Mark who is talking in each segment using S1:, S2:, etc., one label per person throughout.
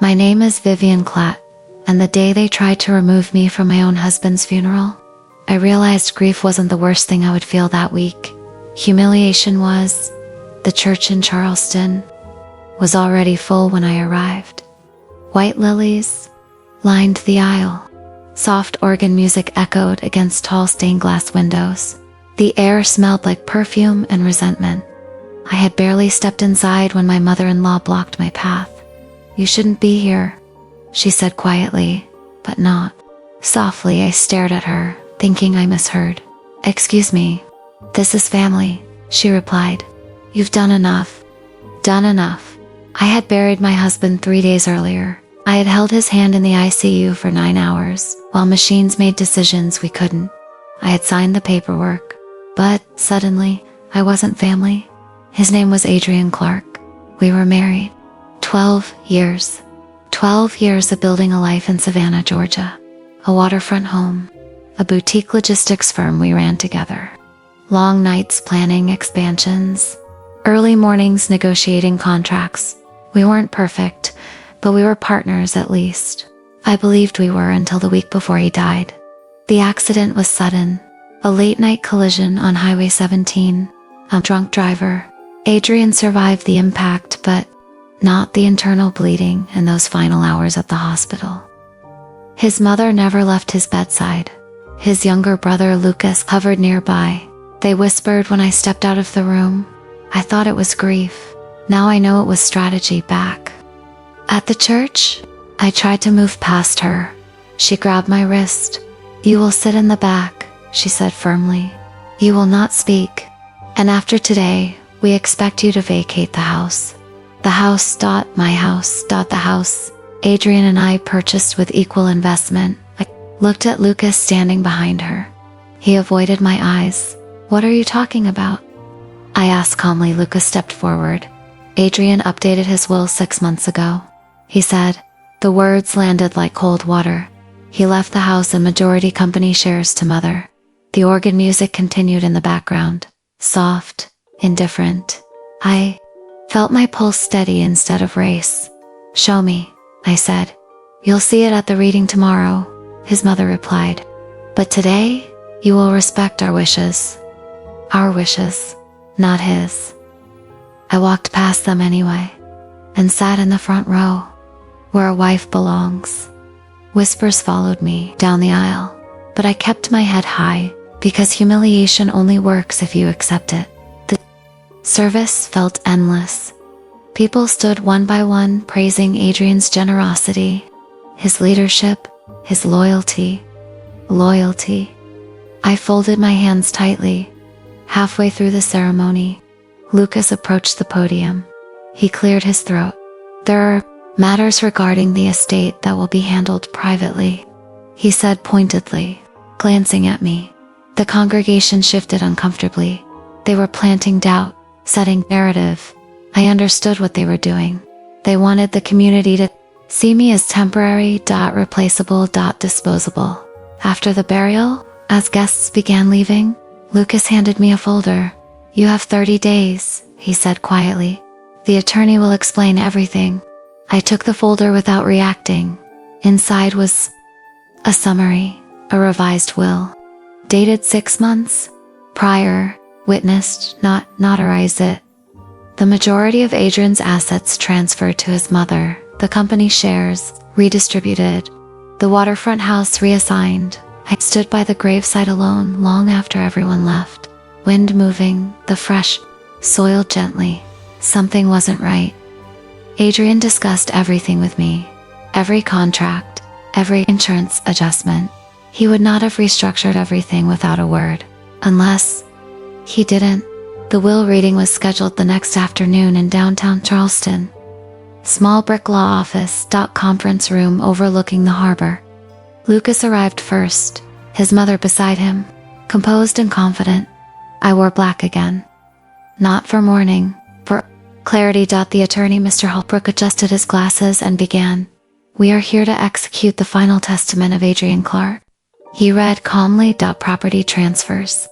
S1: My name is Vivian Klatt, and the day they tried to remove me from my own husband's funeral, I realized grief wasn't the worst thing I would feel that week. Humiliation was. The church in Charleston was already full when I arrived. White lilies lined the aisle. Soft organ music echoed against tall stained glass windows. The air smelled like perfume and resentment. I had barely stepped inside when my mother-in-law blocked my path. "You shouldn't be here," she said quietly, but not. Softly, I stared at her, thinking I misheard. "Excuse me. This is family," she replied. "You've done enough." Done enough. I had buried my husband 3 days earlier. I had held his hand in the ICU for 9 hours, while machines made decisions we couldn't. I had signed the paperwork, but suddenly, I wasn't family. His name was Adrian Clark. We were married. 12 years. 12 years of building a life in Savannah, Georgia. A waterfront home. A boutique logistics firm we ran together. Long nights planning expansions. Early mornings negotiating contracts. We weren't perfect, but we were partners at least. I believed we were until the week before he died. The accident was sudden. A late-night collision on Highway 17. A drunk driver. Adrian survived the impact, but not the internal bleeding in those final hours at the hospital. His mother never left his bedside. His younger brother Lucas hovered nearby. They whispered when I stepped out of the room. I thought it was grief. Now I know it was strategy back. At the church, I tried to move past her. She grabbed my wrist. "You will sit in the back," she said firmly. "You will not speak. And after today, we expect you to vacate the house." The house, my house, the house Adrian and I purchased with equal investment. I looked at Lucas standing behind her. He avoided my eyes. "What are you talking about?" I asked calmly. Lucas stepped forward. "Adrian updated his will 6 months ago," he said. The words landed like cold water. He left the house and majority company shares to Mother. The organ music continued in the background. Soft, indifferent. I felt my pulse steady instead of race. "Show me," I said. "You'll see it at the reading tomorrow," his mother replied. "But today, you will respect our wishes." Our wishes, not his. I walked past them anyway, and sat in the front row, where a wife belongs. Whispers followed me down the aisle, but I kept my head high, because humiliation only works if you accept it. The service felt endless. People stood one by one praising Adrian's generosity, his leadership, his loyalty. Loyalty. I folded my hands tightly. Halfway through the ceremony, Lucas approached the podium. He cleared his throat. "There are matters regarding the estate that will be handled privately," he said pointedly, glancing at me. The congregation shifted uncomfortably. They were planting doubt, setting narrative. I understood what they were doing. They wanted the community to see me as temporary, replaceable, disposable. After the burial, as guests began leaving, Lucas handed me a folder. "You have 30 days, he said quietly. "The attorney will explain everything." I took the folder without reacting. Inside was a summary, a revised will. Dated 6 months prior, witnessed, not notarized it. The majority of Adrian's assets transferred to his mother, the company shares redistributed, the waterfront house reassigned. I stood by the gravesite alone long after everyone left. Wind moving, the fresh soil gently. Something wasn't right. Adrian discussed everything with me. Every contract, every insurance adjustment. He would not have restructured everything without a word. Unless he didn't. The will reading was scheduled the next afternoon in downtown Charleston. Small brick law office, conference room overlooking the harbor. Lucas arrived first, his mother beside him, composed and confident. I wore black again. Not for mourning, for clarity. The attorney, Mr. Holbrook, adjusted his glasses and began. "We are here to execute the final testament of Adrian Clark." He read calmly. "Property transfers.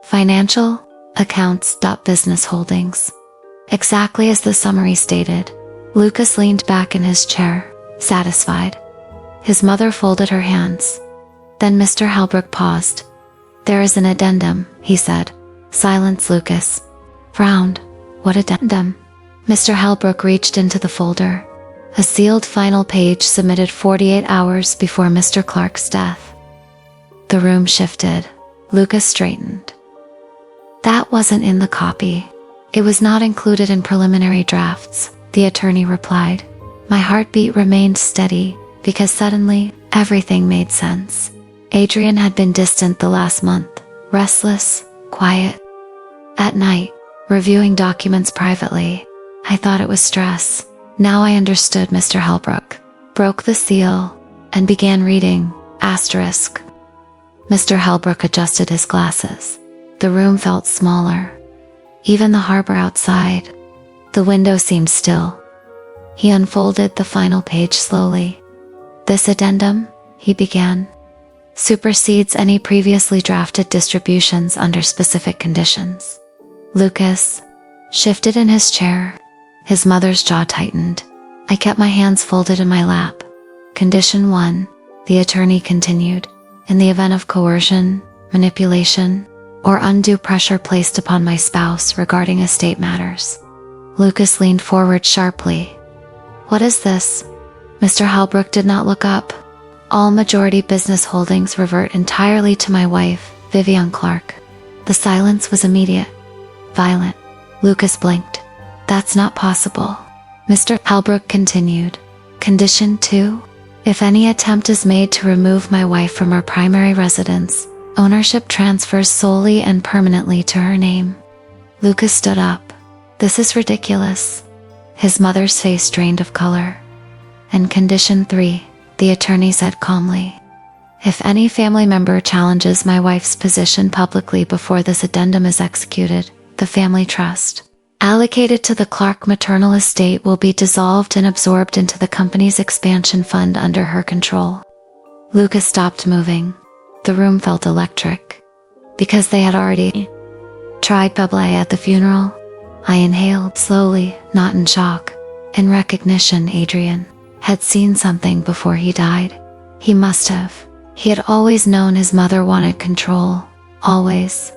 S1: Financial, accounts. Business holdings." Exactly as the summary stated. Lucas leaned back in his chair. satisfied. His mother folded her hands. Then Mr. Halbrook paused. "There is an addendum," he said. Silence. Lucas frowned. "What addendum?" Mr. Halbrook reached into the folder. A sealed final page submitted 48 hours before Mr. Clark's death. The room shifted. Lucas straightened. "That wasn't in the copy. It was not included in preliminary drafts," the attorney replied. My heartbeat remained steady, because suddenly, everything made sense. Adrian had been distant the last month, restless, quiet. At night, reviewing documents privately, I thought it was stress. Now I understood. Mr. Halbrook broke the seal and began reading, asterisk. Mr. Halbrook adjusted his glasses. The room felt smaller. Even the harbor outside. The window seemed still. He unfolded the final page slowly. "This addendum," he began, "supersedes any previously drafted distributions under specific conditions." Lucas shifted in his chair. His mother's jaw tightened. I kept my hands folded in my lap. "Condition 1, the attorney continued, in the event of coercion, manipulation, or undue pressure placed upon my spouse regarding estate matters." Lucas leaned forward sharply. "What is this?" Mr. Halbrook did not look up. "All majority business holdings revert entirely to my wife, Vivian Clark." The silence was immediate, violent. Lucas blinked. "That's not possible." Mr. Halbrook continued. "Condition 2, if any attempt is made to remove my wife from her primary residence, ownership transfers solely and permanently to her name." Lucas stood up. "This is ridiculous." His mother's face drained of color. "And condition 3, the attorney said calmly, if any family member challenges my wife's position publicly before this addendum is executed, the family trust allocated to the Clark maternal estate will be dissolved and absorbed into the company's expansion fund under her control." Lucas stopped moving. The room felt electric. Because they had already tried Bubble at the funeral, I inhaled slowly, not in shock. In recognition, Adrian had seen something before he died. He must have. He had always known his mother wanted control. Always.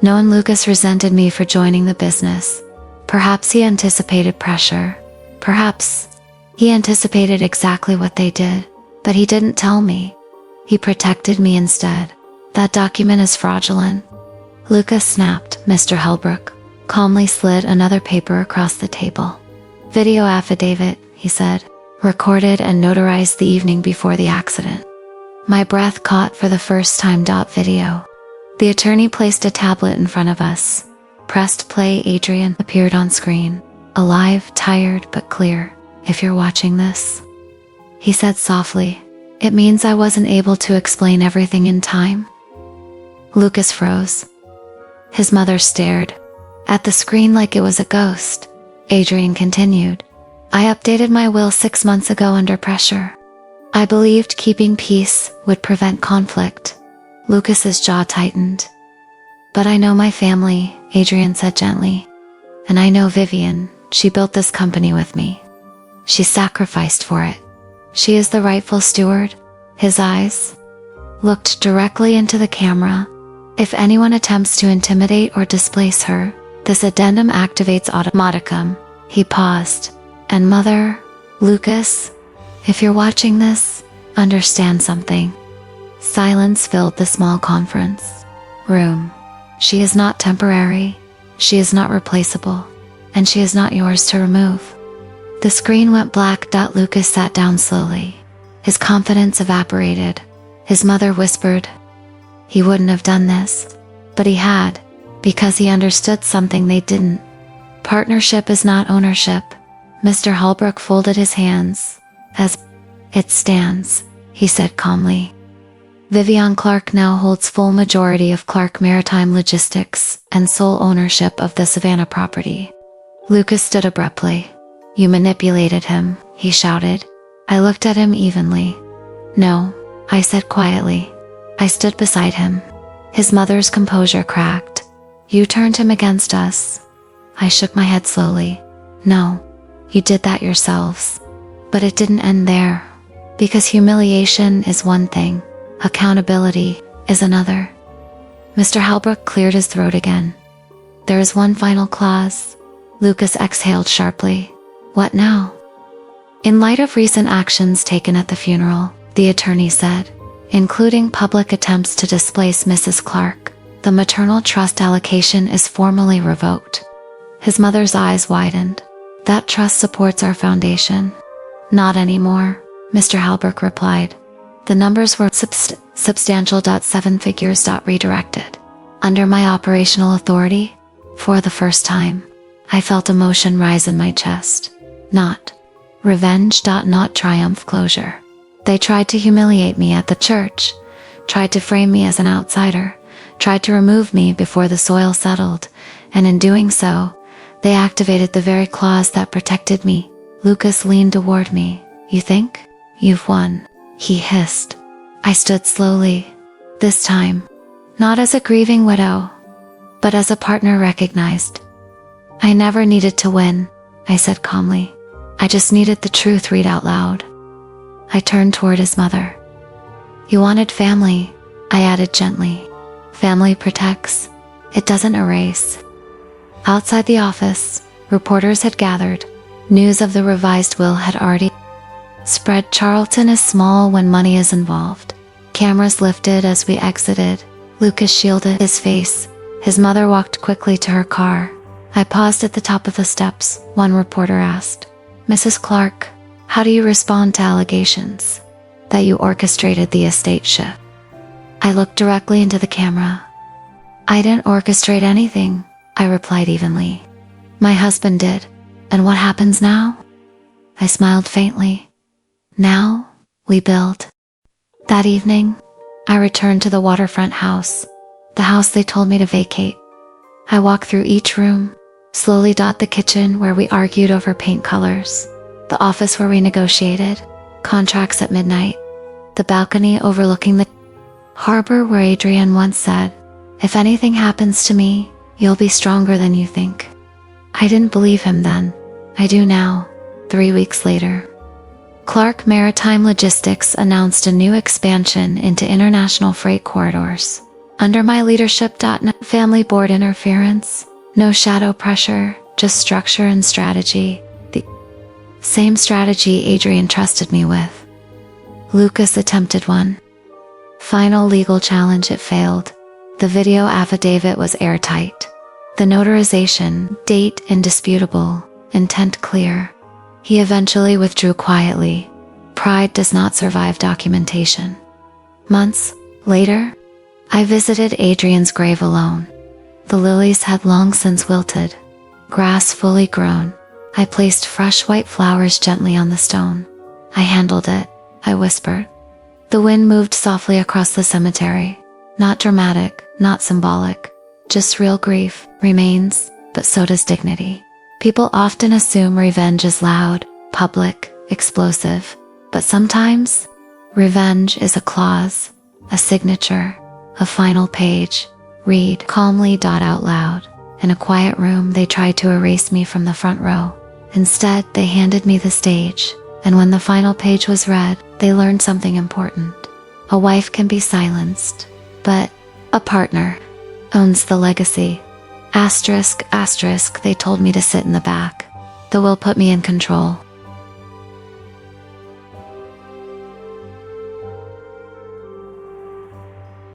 S1: Known Lucas resented me for joining the business. Perhaps he anticipated pressure. Perhaps he anticipated exactly what they did. But he didn't tell me. He protected me instead. "That document is fraudulent." Lucas snapped. Mr. Halbrook calmly slid another paper across the table. "Video affidavit," he said, "recorded and notarized the evening before the accident." My breath caught for the first time. Video. The attorney placed a tablet in front of us. Pressed play. Adrian appeared on screen. Alive, tired, but clear. "If you're watching this," he said softly, "it means I wasn't able to explain everything in time." Lucas froze. His mother stared at the screen like it was a ghost. Adrian continued. "I updated my will 6 months ago under pressure. I believed keeping peace would prevent conflict." Lucas's jaw tightened. "But I know my family," Adrian said gently. "And I know Vivian. She built this company with me. She sacrificed for it. She is the rightful steward." His eyes looked directly into the camera. "If anyone attempts to intimidate or displace her, this addendum activates automaticum." He paused. "And mother, Lucas, if you're watching this, understand something." Silence filled the small conference room. "She is not temporary. She is not replaceable. And she is not yours to remove." The screen went black. Lucas sat down slowly. His confidence evaporated. His mother whispered, "He wouldn't have done this." But he had, because he understood something they didn't. Partnership is not ownership. Mr. Halbrook folded his hands. "As it stands," he said calmly, "Vivian Clark now holds full majority of Clark Maritime Logistics and sole ownership of the Savannah property." Lucas stood abruptly. "You manipulated him," he shouted. I looked at him evenly. "No," I said quietly. I stood beside him. His mother's composure cracked. "You turned him against us." I shook my head slowly. "No, you did that yourselves." But it didn't end there. Because humiliation is one thing, accountability is another. Mr. Halbrook cleared his throat again. There is one final clause. Lucas exhaled sharply. What now? In light of recent actions taken at the funeral, the attorney said, including public attempts to displace Mrs. Clark, the maternal trust allocation is formally revoked. His mother's eyes widened. That trust supports our foundation. Not anymore, Mr. Halbrook replied. The numbers were substantial. Seven figures. Redirected. Under my operational authority, for the first time, I felt emotion rise in my chest. Not revenge. Not triumph. Closure. They tried to humiliate me at the church, tried to frame me as an outsider, tried to remove me before the soil settled, and in doing so, they activated the very clause that protected me. Lucas leaned toward me. You think? You've won, he hissed. I stood slowly. This time, not as a grieving widow, but as a partner recognized. I never needed to win, I said calmly. I just needed the truth read out loud. I turned toward his mother. You wanted family, I added gently. Family protects, it doesn't erase. Outside the office, reporters had gathered. News of the revised will had already spread. Charlton is small when money is involved. Cameras lifted as we exited. Lucas shielded his face. His mother walked quickly to her car. I paused at the top of the steps. One reporter asked, Mrs. Clark, how do you respond to allegations that you orchestrated the estate shift? I looked directly into the camera. I didn't orchestrate anything, I replied evenly. My husband did. And what happens now? I smiled faintly. Now, we build. That evening, I returned to the waterfront house, the house they told me to vacate. I walked through each room, slowly. The kitchen where we argued over paint colors, the office where we negotiated contracts at midnight, the balcony overlooking the harbor where Adrian once said, if anything happens to me, you'll be stronger than you think. I didn't believe him then. I do now. 3 weeks later, Clark Maritime Logistics announced a new expansion into international freight corridors. Under my leadership. No family board interference, no shadow pressure, just structure and strategy. The same strategy Adrian trusted me with. Lucas attempted one. Final legal challenge. It failed. The video affidavit was airtight. The notarization, date indisputable, intent clear. He eventually withdrew quietly. Pride does not survive documentation. Months later, I visited Adrian's grave alone. The lilies had long since wilted, grass fully grown. I placed fresh white flowers gently on the stone. I handled it, I whispered. The wind moved softly across the cemetery. Not dramatic, not symbolic. Just real grief remains, but so does dignity. People often assume revenge is loud, public, explosive. But sometimes, revenge is a clause, a signature, a final page. Read calmly. Out loud. In a quiet room, they tried to erase me from the front row. Instead, they handed me the stage. And when the final page was read, they learned something important. A wife can be silenced, but a partner owns the legacy. Asterisk, asterisk, they told me to sit in the back. The will put me in control.